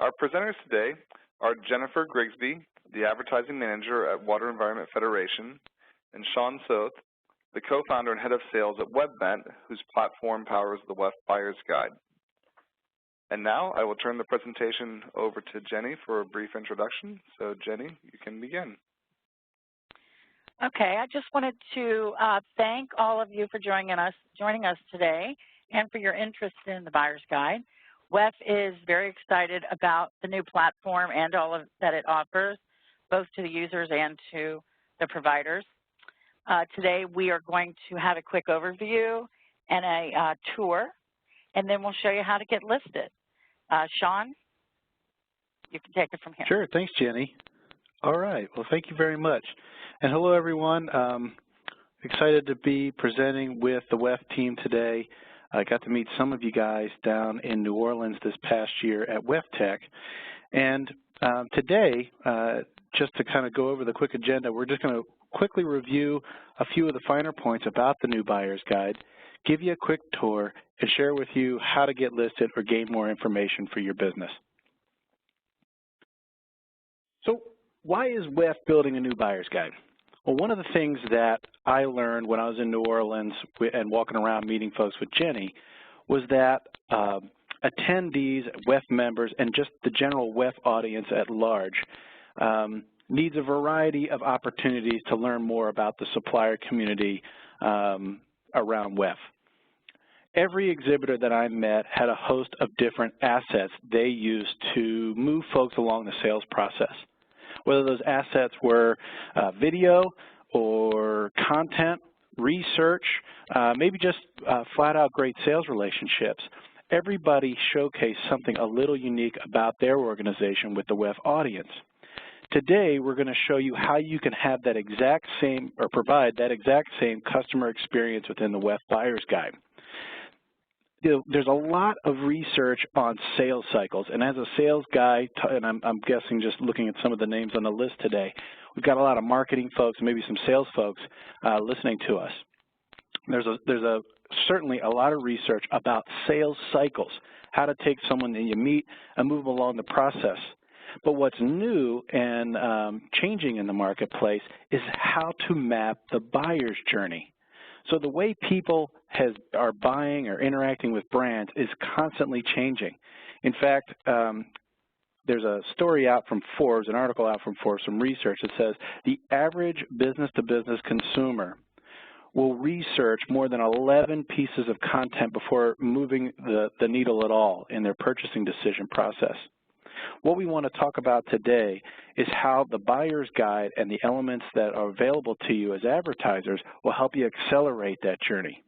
Our presenters today are Jennifer Grigsby, the Advertising Manager at Water Environment Federation, and Sean Soth, the co-founder and head of sales at WebVent, whose platform powers the WEF Buyer's Guide. And now I will turn the presentation over to Jenny for a brief introduction. So Jenny, you can begin. Okay, I just wanted to thank all of you for joining us today and for your interest in the Buyer's Guide. WEF is very excited about the new platform and all of that it offers, both to the users and to the providers. Today we are going to have a quick overview and a tour, and then we'll show you how to get listed. Sean, you can take it from here. Sure, thanks Jenny. All right, well thank you very much. And hello everyone, excited to be presenting with the WEF team today. I got to meet some of you guys down in New Orleans this past year at WEF Tech. And today, just to kind of go over the quick agenda, we're just going to quickly review a few of the finer points about the new Buyer's Guide, give you a quick tour, and share with you how to get listed or gain more information for your business. So why is WEF building a new Buyer's Guide? Well, one of the things that I learned when I was in New Orleans and walking around meeting folks with Jenny was that attendees, WEF members, and just the general WEF audience at large needs a variety of opportunities to learn more about the supplier community around WEF. Every exhibitor that I met had a host of different assets they used to move folks along the sales process. Whether those assets were video or content, research, maybe just flat out great sales relationships. Everybody showcased something a little unique about their organization with the WEF audience. Today, we're going to show you how you can have that exact same, or provide that exact same customer experience within the WEF Buyer's Guide. There's a lot of research on sales cycles, and as a sales guy, and I'm guessing just looking at some of the names on the list today, we've got a lot of marketing folks, maybe some sales folks listening to us. There's certainly a lot of research about sales cycles, how to take someone that you meet and move them along the process. But what's new and changing in the marketplace is how to map the buyer's journey. So the way people are buying or interacting with brands is constantly changing. In fact, there's a story out from Forbes, an article out from Forbes, some research that says the average business-to-business consumer will research more than 11 pieces of content before moving the needle at all in their purchasing decision process. What we want to talk about today is how the Buyer's Guide and the elements that are available to you as advertisers will help you accelerate that journey.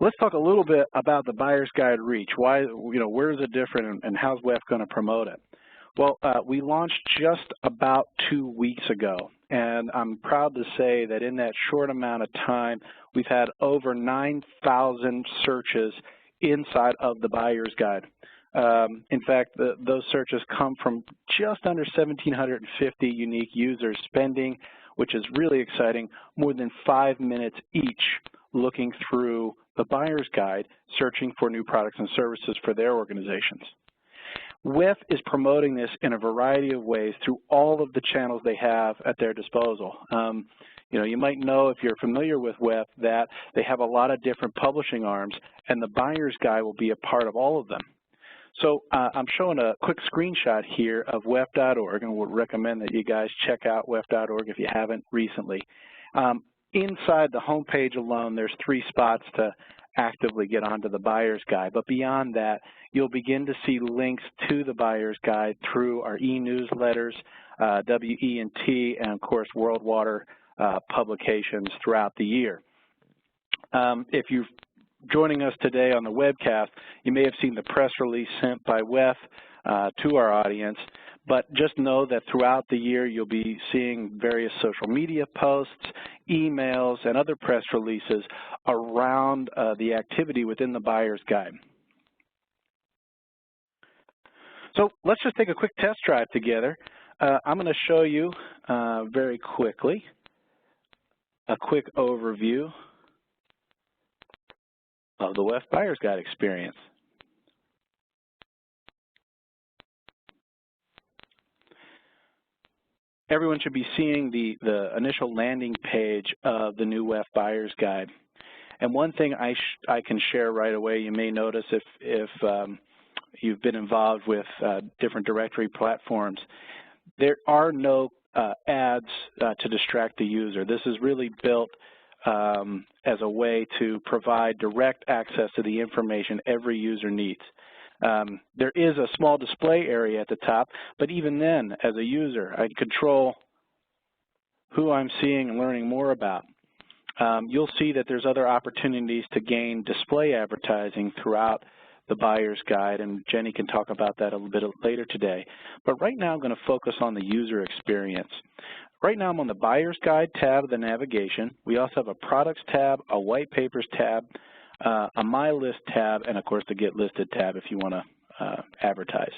Let's talk a little bit about the Buyer's Guide reach. Why, where is it different and how's WEF going to promote it? Well, we launched just about 2 weeks ago, and I'm proud to say that in that short amount of time, we've had over 9,000 searches inside of the Buyer's Guide. In fact, those searches come from just under 1,750 unique users spending, which is really exciting, more than 5 minutes each looking through the Buyer's Guide, searching for new products and services for their organizations. WEF is promoting this in a variety of ways through all of the channels they have at their disposal. You might know, if you're familiar with WEF, that they have a lot of different publishing arms, and the Buyer's Guide will be a part of all of them. So I'm showing a quick screenshot here of WEF.org, and would recommend that you guys check out WEF.org if you haven't recently. Inside the homepage alone, there's 3 spots to actively get onto the Buyer's Guide, but beyond that, you'll begin to see links to the Buyer's Guide through our e-newsletters, WE&T, and of course World Water publications throughout the year. If you're joining us today on the webcast, you may have seen the press release sent by WEF to our audience, but just know that throughout the year you'll be seeing various social media posts, emails, and other press releases around the activity within the Buyer's Guide. So let's just take a quick test drive together. I'm going to show you very quickly a quick overview of the WEF Buyer's Guide experience. Everyone should be seeing the initial landing page of the new WEF Buyer's Guide. And one thing I can share right away, you may notice if you've been involved with different directory platforms, there are no ads to distract the user. This is really built as a way to provide direct access to the information every user needs. There is a small display area at the top, but even then, as a user, I control who I'm seeing and learning more about. You'll see that there's other opportunities to gain display advertising throughout the Buyer's Guide, and Jenny can talk about that a little bit later today. But right now I'm going to focus on the user experience. Right now I'm on the Buyer's Guide tab of the navigation. We also have a Products tab, a White Papers tab, a My List tab, and of course the Get Listed tab if you want to advertise.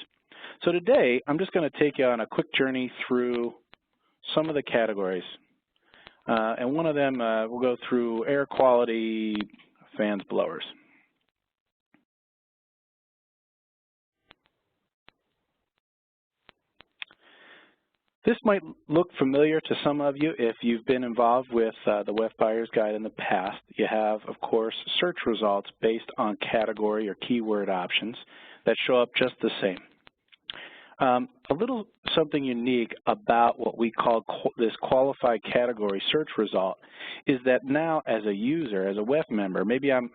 So today I'm just going to take you on a quick journey through some of the categories. And one of them, we'll go through air quality, fans, blowers. This might look familiar to some of you if you've been involved with the WEF Buyer's Guide in the past. You have, of course, search results based on category or keyword options that show up just the same. A little something unique about what we call this qualified category search result is that now as a user, as a WEF member, maybe I'm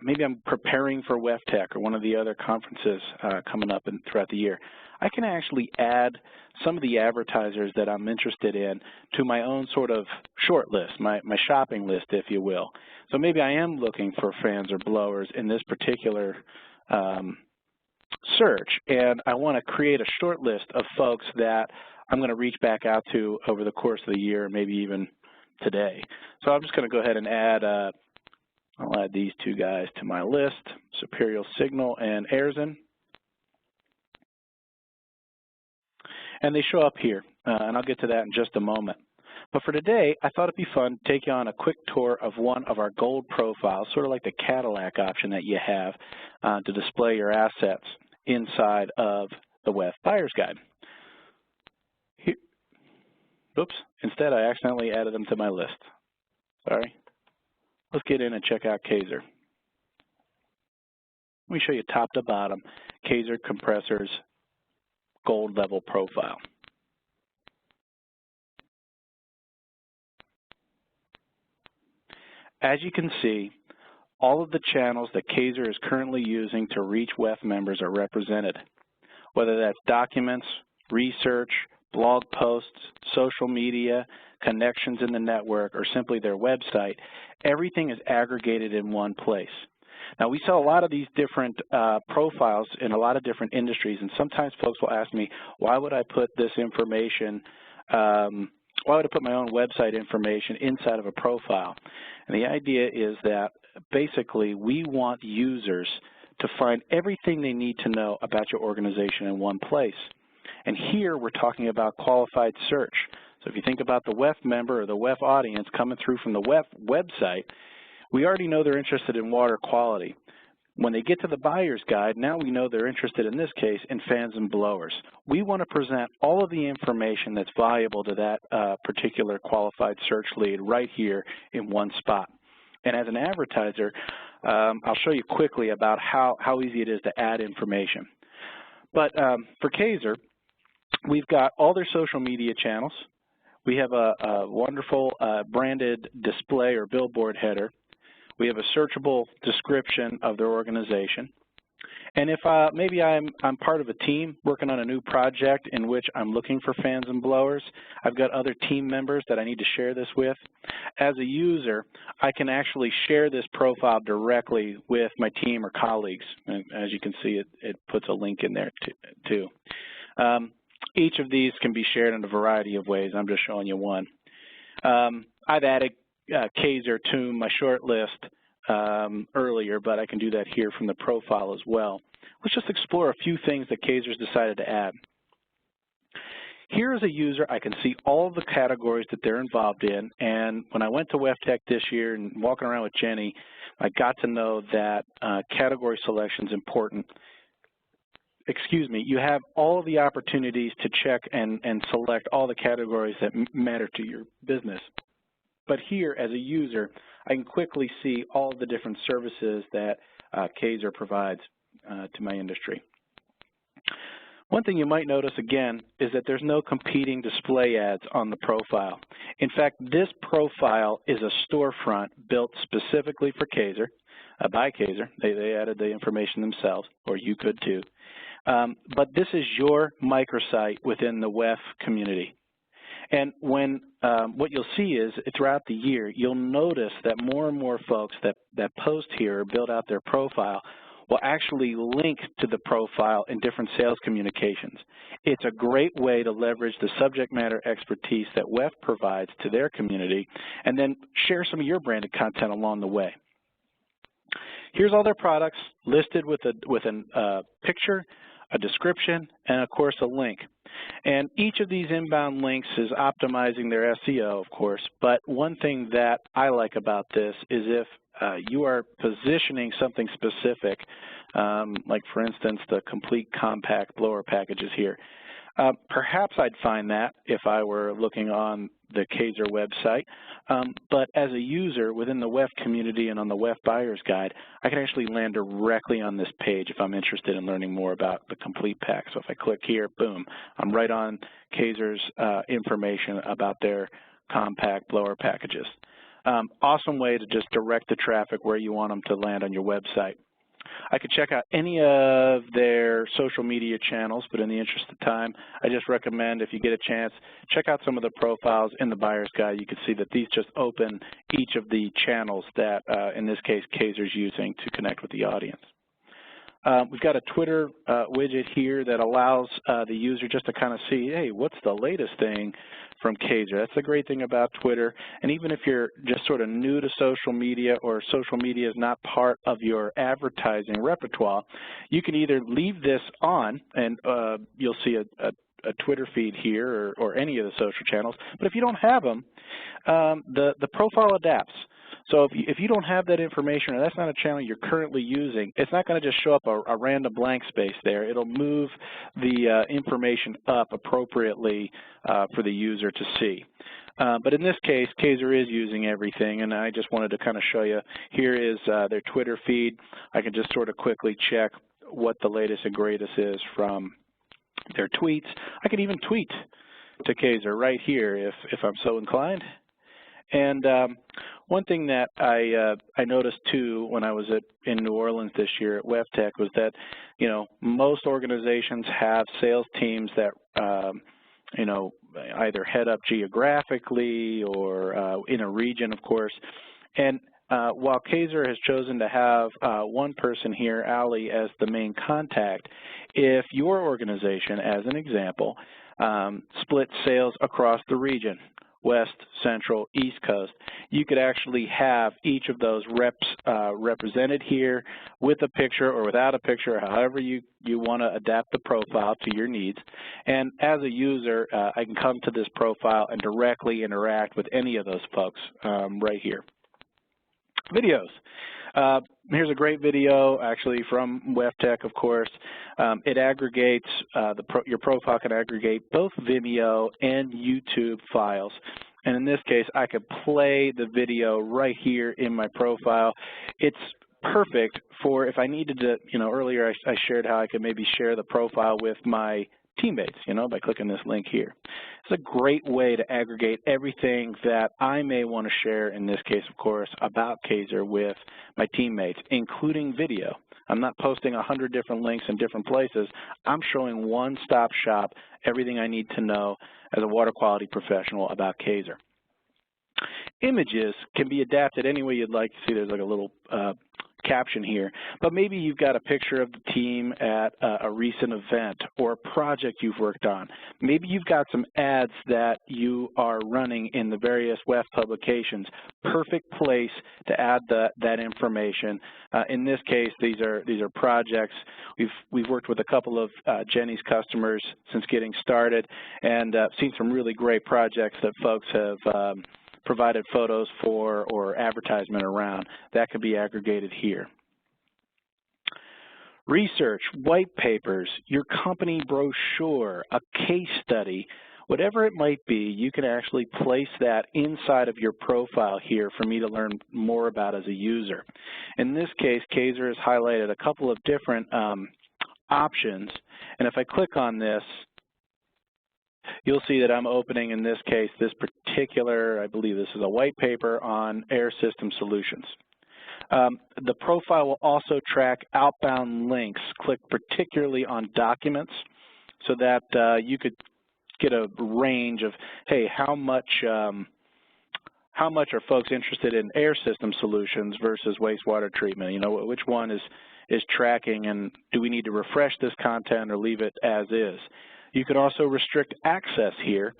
preparing for WEF Tech or one of the other conferences coming up throughout the year, I can actually add some of the advertisers that I'm interested in to my own sort of short list, my shopping list, if you will. So maybe I am looking for fans or blowers in this particular search, and I want to create a short list of folks that I'm going to reach back out to over the course of the year, maybe even today. So I'm just going to go ahead and add, I'll add these two guys to my list, Superior Signal and Airzon. And they show up here, and I'll get to that in just a moment. But for today, I thought it'd be fun to take you on a quick tour of one of our gold profiles, sort of like the Cadillac option that you have to display your assets inside of the WEF Buyer's Guide. Here, oops, instead I accidentally added them to my list. Sorry. Let's get in and check out Kaiser. Let me show you top to bottom Kaiser Compressor's gold level profile. As you can see, all of the channels that Kaiser is currently using to reach WEF members are represented, whether that's documents, research, blog posts, social media, connections in the network, or simply their website. Everything is aggregated in one place. Now, we sell a lot of these different profiles in a lot of different industries, and sometimes folks will ask me, why would I put this information, why would I put my own website information inside of a profile? And the idea is that basically we want users to find everything they need to know about your organization in one place. And here we're talking about qualified search. So if you think about the WEF member or the WEF audience coming through from the WEF website, we already know they're interested in water quality. When they get to the Buyer's Guide, now we know they're interested, in this case, in fans and blowers. We want to present all of the information that's valuable to that particular qualified search lead right here in one spot. And as an advertiser, I'll show you quickly about how easy it is to add information. But for Kaiser, we've got all their social media channels. We have a wonderful branded display or billboard header. We have a searchable description of their organization. And if maybe I'm part of a team working on a new project in which I'm looking for fans and blowers, I've got other team members that I need to share this with. As a user, I can actually share this profile directly with my team or colleagues. And as you can see, it puts a link in there too. Each of these can be shared in a variety of ways. I'm just showing you one. I've added Kaiser to my short list earlier, but I can do that here from the profile as well. Let's just explore a few things that Kaiser's decided to add. Here as a user, I can see all of the categories that they're involved in, and when I went to WEF Tech this year and walking around with Jenny, I got to know that category selection is important. Excuse me, you have all the opportunities to check and select all the categories that matter to your business. But here, as a user, I can quickly see all the different services that Kaiser provides to my industry. One thing you might notice again is that there's no competing display ads on the profile. In fact, this profile is a storefront built specifically for Kaiser, by Kaiser. They added the information themselves, or you could too. But this is your microsite within the WEF community. And when what you'll see is throughout the year, you'll notice that more and more folks that post here or build out their profile will actually link to the profile in different sales communications. It's a great way to leverage the subject matter expertise that WEF provides to their community and then share some of your branded content along the way. Here's all their products listed with a picture, a description, and of course a link. And each of these inbound links is optimizing their SEO, of course, but one thing that I like about this is if you are positioning something specific, like for instance the complete compact blower packages here. Perhaps I'd find that if I were looking on the Kaiser website, but as a user within the WEF community and on the WEF Buyer's Guide, I can actually land directly on this page if I'm interested in learning more about the complete pack. So if I click here, boom, I'm right on Kaiser's information about their compact blower packages. Awesome way to just direct the traffic where you want them to land on your website. I could check out any of their social media channels, but in the interest of time, I just recommend if you get a chance, check out some of the profiles in the Buyer's Guide. You can see that these just open each of the channels that, in this case, Kaiser's using to connect with the audience. We've got a Twitter widget here that allows the user just to kind of see, hey, what's the latest thing from Kaiser? That's the great thing about Twitter. And even if you're just sort of new to social media or social media is not part of your advertising repertoire, you can either leave this on and you'll see a Twitter feed here or any of the social channels. But if you don't have them, the profile adapts. So if you don't have that information or that's not a channel you're currently using, it's not going to just show up a random blank space there. It'll move the information up appropriately for the user to see. But in this case, Kaiser is using everything, and I just wanted to kind of show you. Here is their Twitter feed. I can just sort of quickly check what the latest and greatest is from their tweets. I can even tweet to Kaiser right here if I'm so inclined. And one thing that I noticed too when I was in New Orleans this year at WEF Tech was that, you know, most organizations have sales teams that, you know, either head up geographically or in a region, of course. And while Kaiser has chosen to have one person here, Ali, as the main contact, if your organization, as an example, splits sales across the region, West, Central, East Coast, you could actually have each of those reps represented here with a picture or without a picture, however you want to adapt the profile to your needs. And as a user, I can come to this profile and directly interact with any of those folks right here. Videos. Here's a great video, actually, from WEF Tech, of course. It aggregates, your profile can aggregate both Vimeo and YouTube files. And in this case, I could play the video right here in my profile. It's perfect for if I needed to, you know, earlier I shared how I could maybe share the profile with my teammates, you know, by clicking this link here. It's a great way to aggregate everything that I may want to share, in this case, of course, about Kaiser with my teammates, including video. I'm not posting 100 different links in different places. I'm showing one-stop shop, everything I need to know as a water quality professional about Kaiser. Images can be adapted any way you'd like. See, there's like a little caption here, but maybe you've got a picture of the team at a recent event or a project you've worked on. Maybe you've got some ads that you are running in the various WEF publications. Perfect place to add that information. In this case, these are projects. We've worked with a couple of Jenny's customers since getting started, and seen some really great projects that folks have provided photos for or advertisement around. That can be aggregated here. Research, white papers, your company brochure, a case study, whatever it might be, you can actually place that inside of your profile here for me to learn more about as a user. In this case, Kaiser has highlighted a couple of different options, and if I click on this, you'll see that I'm opening, in this case, this particular, I believe this is a white paper on air system solutions. The profile will also track outbound links. Click particularly on documents so that you could get a range of, hey, how much are folks interested in air system solutions versus wastewater treatment? You know, which one is tracking, and do we need to refresh this content or leave it as is? You can also restrict access here.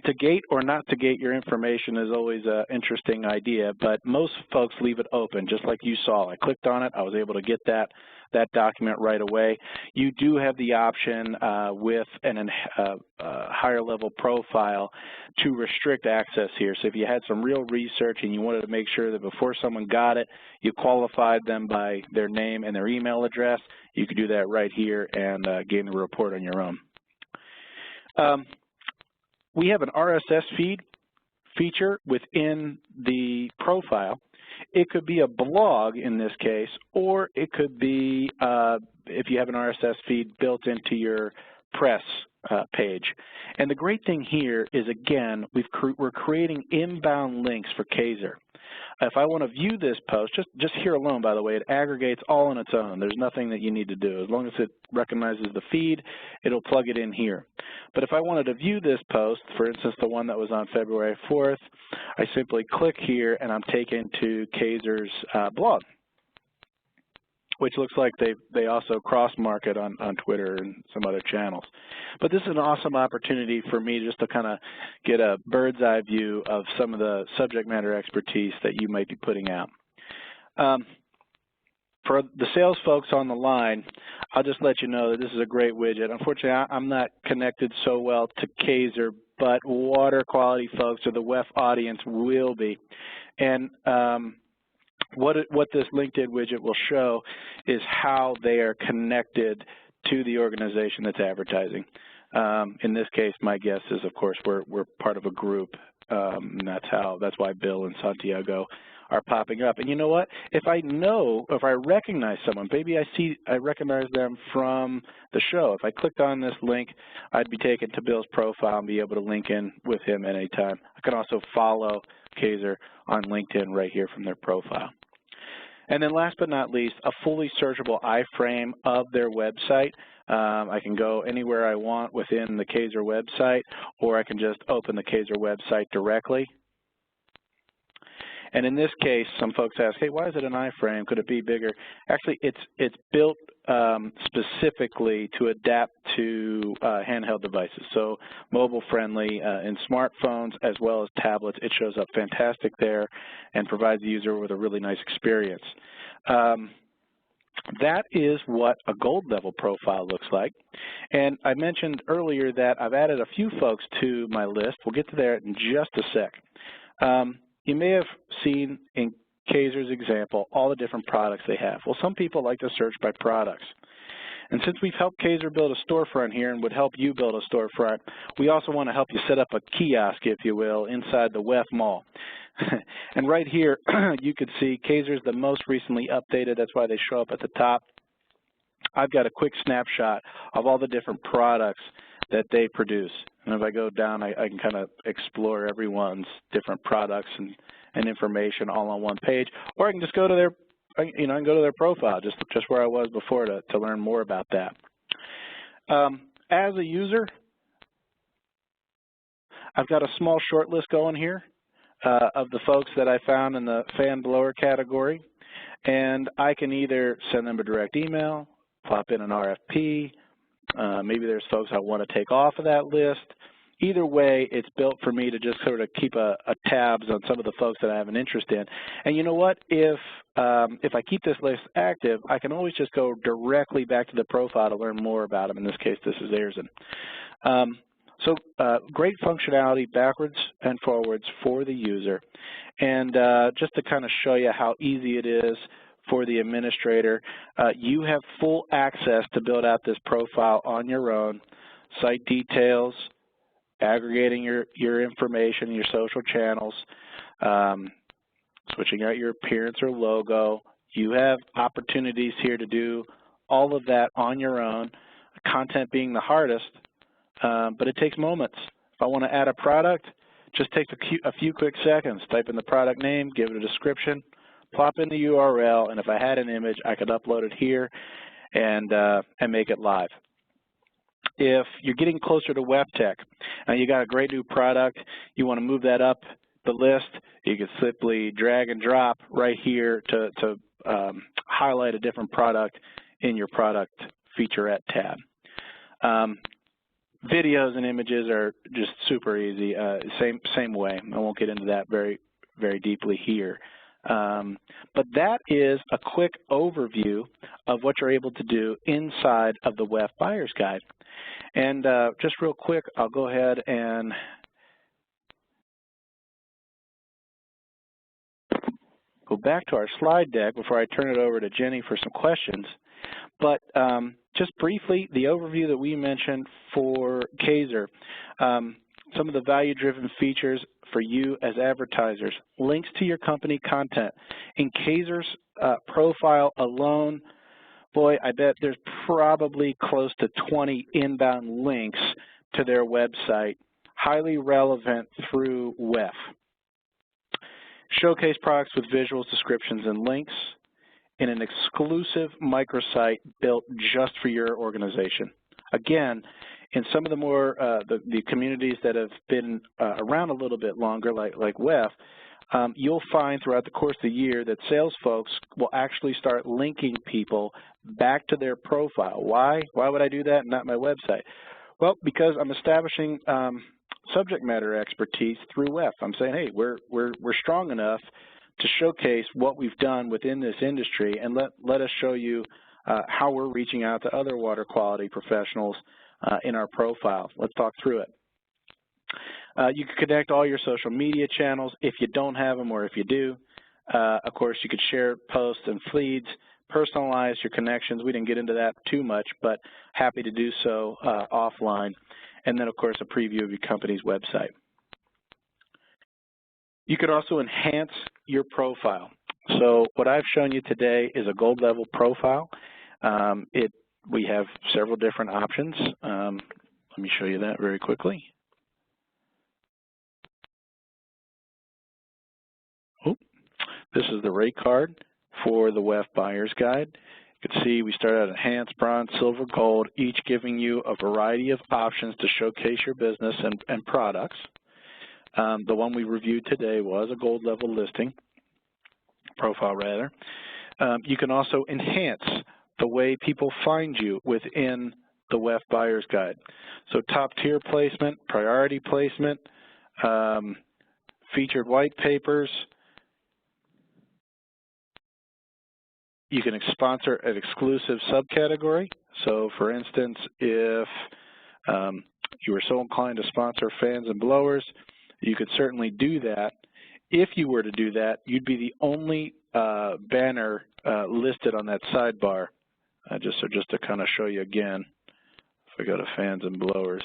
To gate or not to gate your information is always an interesting idea, but most folks leave it open, just like you saw. I clicked on it, I was able to get that document right away. You do have the option with a higher level profile to restrict access here. So if you had some real research and you wanted to make sure that before someone got it, you qualified them by their name and their email address, you could do that right here and gain the report on your own. We have an RSS feed feature within the profile. It could be a blog in this case, or it could be, if you have an RSS feed built into your press page. And the great thing here is, again, we're creating inbound links for Kaiser. If I want to view this post, just here alone, by the way, it aggregates all on its own. There's nothing that you need to do. As long as it recognizes the feed, it'll plug it in here. But if I wanted to view this post, for instance, the one that was on February 4th, I simply click here and I'm taken to Kaiser's blog, which looks like they also cross-market on Twitter and some other channels. But this is an awesome opportunity for me just to kind of get a bird's eye view of some of the subject matter expertise that you might be putting out. For the sales folks on the line, I'll just let you know that this is a great widget. Unfortunately, I'm not connected so well to Kaiser, but water quality folks or the WEF audience will be. And what this LinkedIn widget will show is how they are connected to the organization that's advertising. In this case, my guess is, of course, we're part of a group, and that's why Bill and Santiago are popping up. And you know what? If I recognize someone, maybe I recognize them from the show. If I clicked on this link, I'd be taken to Bill's profile and be able to link in with him at any time. I can also follow Kaiser on LinkedIn right here from their profile. And then last but not least, a fully searchable iframe of their website. I can go anywhere I want within the Kaiser website, or I can just open the Kaiser website directly. And in this case, some folks ask, hey, why is it an iframe? Could it be bigger? Actually, it's built specifically to adapt to handheld devices, so mobile-friendly in smartphones as well as tablets. It shows up fantastic there and provides the user with a really nice experience. That is what a Goldlevel profile looks like. And I mentioned earlier that I've added a few folks to my list. We'll get to that in just a sec. You may have seen in Kaiser's example all the different products they have. Well, some people like to search by products. And since we've helped Kaiser build a storefront here and would help you build a storefront, we also want to help you set up a kiosk, if you will, inside the WEF mall. And right here, you can see Kaiser's the most recently updated. That's why they show up at the top. I've got a quick snapshot of all the different products that they produce. And if I go down, I can kind of explore everyone's different products and information all on one page, or I can just go to their, I can go to their profile, just where I was before to learn more about that. As a user, I've got a small short list going here of the folks that I found in the fan blower category, and I can either send them a direct email, pop in an RFP, maybe there's folks I want to take off of that list. Either way, it's built for me to just sort of keep a tabs on some of the folks that I have an interest in. And you know what? If I keep this list active, I can always just go directly back to the profile to learn more about them. In this case, this is Airzen. So great functionality backwards and forwards for the user. And just to kind of show you how easy it is for the administrator, you have full access to build out this profile on your own, site details, aggregating your information, your social channels, switching out your appearance or logo. You have opportunities here to do all of that on your own, content being the hardest, but it takes moments. If I want to add a product, just takes a few quick seconds. Type in the product name, give it a description, plop in the URL, and if I had an image, I could upload it here and make it live. If you're getting closer to WEF Tech and you got a great new product, you want to move that up the list, you can simply drag and drop right here to highlight a different product in your product featurette tab. Videos and images are just super easy, same way. I won't get into that very deeply here. But that is a quick overview of what you're able to do inside of the WEF Buyer's Guide. And just real quick, I'll go ahead and go back to our slide deck before I turn it over to Jenny for some questions. But just briefly, the overview that we mentioned for Kaiser, some of the value-driven features for you as advertisers, links to your company content. In Kaiser's profile alone, boy, I bet there's probably close to 20 inbound links to their website, highly relevant through WEF. Showcase products with visuals, descriptions, and links in an exclusive microsite built just for your organization. Again, in some of the more the communities that have been around a little bit longer, like WEF, you'll find throughout the course of the year that sales folks will actually start linking people back to their profile. Why? Why would I do that and not my website? Well, because I'm establishing subject matter expertise through WEF. I'm saying, hey, we're strong enough to showcase what we've done within this industry, and let us show you how we're reaching out to other water quality professionals in our profile. Let's talk through it. You can connect all your social media channels if you don't have them, or if you do. Of course, you could share posts and feeds, personalize your connections. We didn't get into that too much, but happy to do so offline. And then, of course, a preview of your company's website. You could also enhance your profile. So what I've shown you today is a gold level profile. We have several different options. Let me show you that very quickly. This is the rate card for the WEF Buyer's Guide. You can see we start out enhanced, bronze, silver, gold, each giving you a variety of options to showcase your business and products. The one we reviewed today was a gold level listing, profile rather. You can also enhance the way people find you within the WEF Buyer's Guide. So top tier placement, priority placement, featured white papers. You can sponsor an exclusive subcategory. So for instance, if you were so inclined to sponsor fans and blowers, you could certainly do that. If you were to do that, you'd be the only banner listed on that sidebar. Just to kind of show you again, if I go to fans and blowers,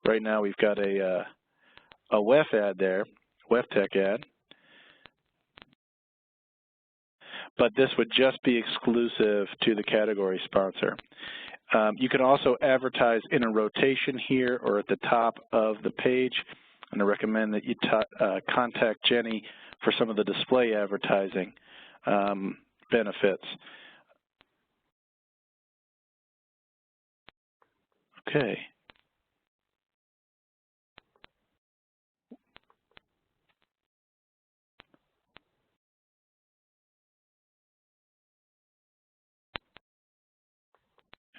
right now we've got a WEF ad there, WEF Tech ad. But this would just be exclusive to the category sponsor. You can also advertise in a rotation here or at the top of the page, and I recommend that you contact Jenny for some of the display advertising benefits. Okay.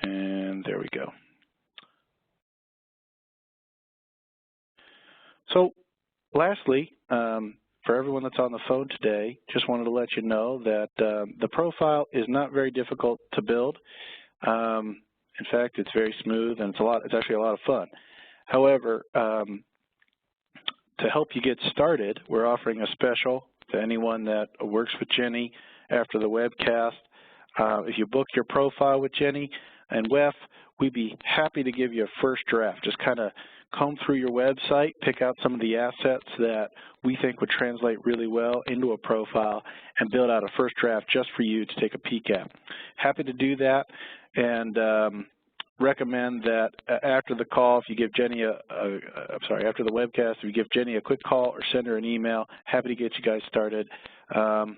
And there we go. So lastly, for everyone that's on the phone today, just wanted to let you know that the profile is not very difficult to build. In fact, it's very smooth and it's actually a lot of fun. However, to help you get started, we're offering a special to anyone that works with Jenny after the webcast. If you book your profile with Jenny and WEF, we'd be happy to give you a first draft. Just kind of comb through your website, pick out some of the assets that we think would translate really well into a profile, and build out a first draft just for you to take a peek at. Happy to do that, and recommend that after the call, if you give Jenny after the webcast, if you give Jenny a quick call or send her an email, happy to get you guys started and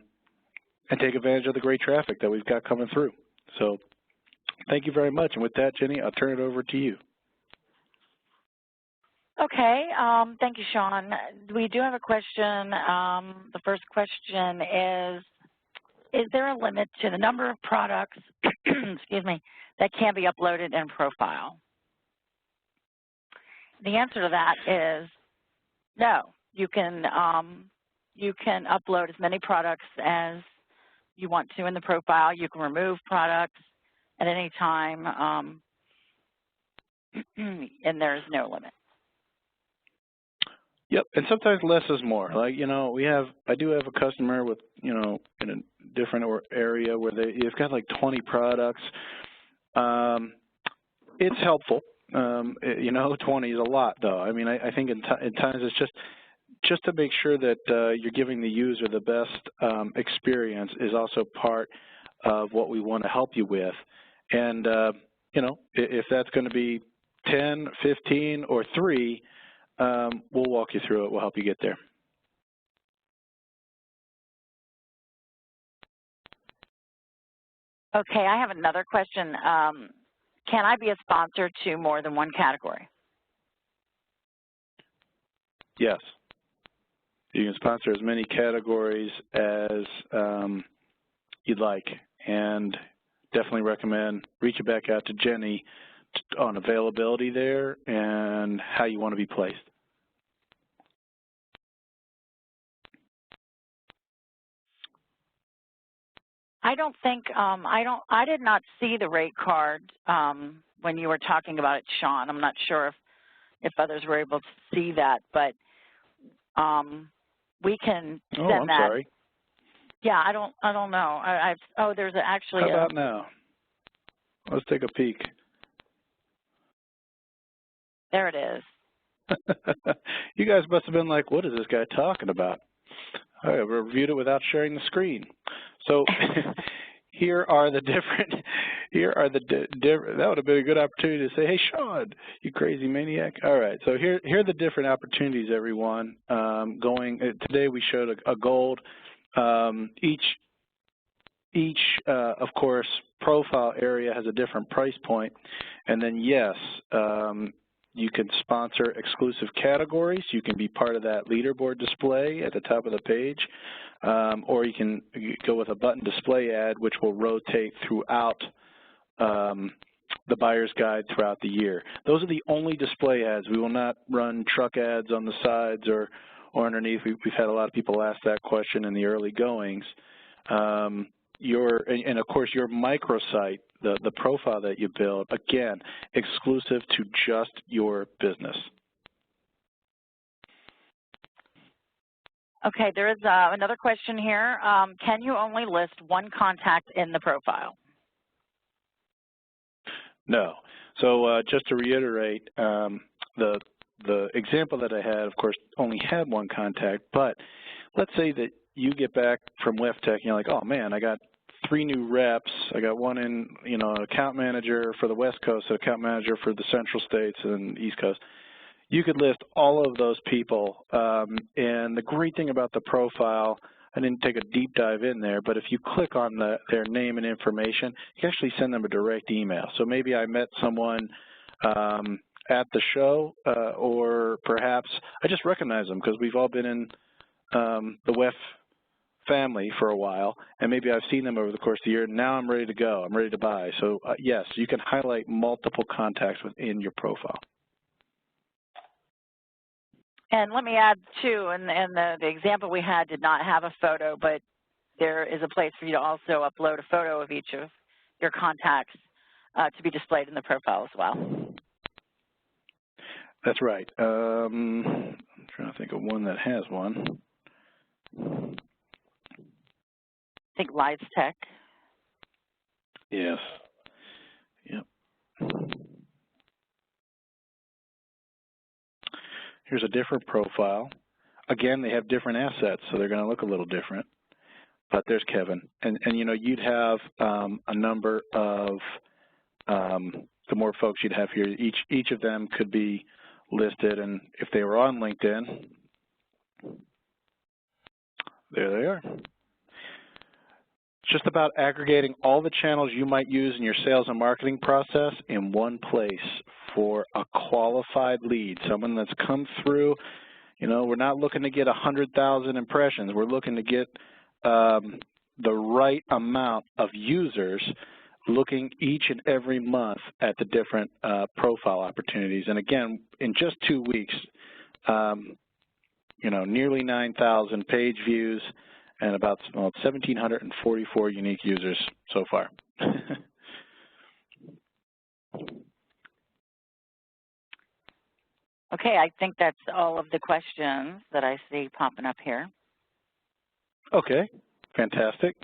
take advantage of the great traffic that we've got coming through. So thank you very much. And with that, Jenny, I'll turn it over to you. Okay, thank you, Sean. We do have a question. The first question is there a limit to the number of products, excuse me, that can be uploaded in profile? The answer to that is no. You can upload as many products as you want to in the profile. You can remove products at any time, and there's no limit. Yep, and sometimes less is more. Like, you know, I do have a customer with, you know, in a different area where they've got like 20 products. It's helpful. You know, 20 is a lot, though. I mean, I think at times it's just to make sure that you're giving the user the best experience is also part of what we want to help you with. And, you know, if that's going to be 10, 15, or 3, we'll walk you through it. We'll help you get there. Okay, I have another question. Can I be a sponsor to more than one category? Yes. You can sponsor as many categories as you'd like, and definitely recommend reaching back out to Jenny on availability there and how you want to be placed. I don't think I did not see the rate card when you were talking about it, Sean. I'm not sure if others were able to see that, but we can send I'm that. Sorry. Yeah, I don't know. There's actually. How about now? Let's take a peek. There it is. You guys must have been like, what is this guy talking about? I reviewed it without sharing the screen. So here are the different, that would have been a good opportunity to say, hey, Sean, you crazy maniac. All right, so here are the different opportunities, everyone. Today we showed a gold. Each of course, profile area has a different price point. And then, yes, you can sponsor exclusive categories. You can be part of that leaderboard display at the top of the page. Or you can go with a button display ad, which will rotate throughout the buyer's guide throughout the year. Those are the only display ads. We will not run truck ads on the sides or underneath. We've had a lot of people ask that question in the early goings. And of course, your microsite, the profile that you build, again, exclusive to just your business. Okay, there is another question here. Can you only list one contact in the profile? No. So just to reiterate, the example that I had, of course, only had one contact, but let's say that you get back from WEF Tech and you're like, oh man, I got 3 new reps. I got one in, you know, an account manager for the West Coast, an account manager for the Central States and East Coast. You could list all of those people. And the great thing about the profile, I didn't take a deep dive in there, but if you click on their name and information, you can actually send them a direct email. So maybe I met someone at the show, or perhaps I just recognize them because we've all been in the WEF family for a while, and maybe I've seen them over the course of the year. Now I'm ready to go. I'm ready to buy. So yes, you can highlight multiple contacts within your profile. And let me add too, and the example we had did not have a photo, but there is a place for you to also upload a photo of each of your contacts to be displayed in the profile as well. That's right. I'm trying to think of one that has one. I think Lives Tech. Yes. Yep. Here's a different profile. Again, they have different assets, so they're going to look a little different. But there's Kevin. And you know, you'd have a number of, the more folks you'd have here, each of them could be listed, and if they were on LinkedIn, there they are. It's just about aggregating all the channels you might use in your sales and marketing process in one place for a qualified lead, someone that's come through. You know, we're not looking to get 100,000 impressions. We're looking to get the right amount of users looking each and every month at the different profile opportunities. And again, in just 2 weeks, you know, nearly 9,000 page views and about 1,744 unique users so far. Okay, I think that's all of the questions that I see popping up here. Okay, fantastic.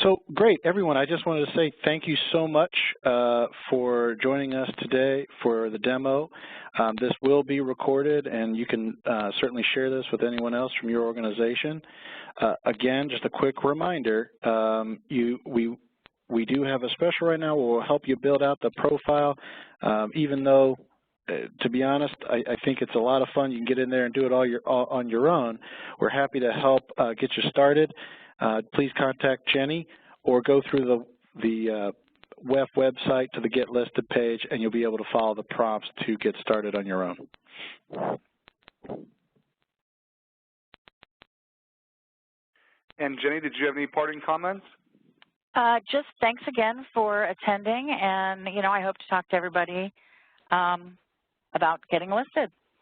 So great, everyone. I just wanted to say thank you so much for joining us today for the demo. This will be recorded, and you can certainly share this with anyone else from your organization. Again, just a quick reminder, we do have a special right now where we'll help you build out the profile, even though, to be honest, I think it's a lot of fun. You can get in there and do it all on your own. We're happy to help get you started. Please contact Jenny or go through the WEF website to the Get Listed page, and you'll be able to follow the prompts to get started on your own. And Jenny, did you have any parting comments? Just thanks again for attending, and you know, I hope to talk to everybody about getting listed.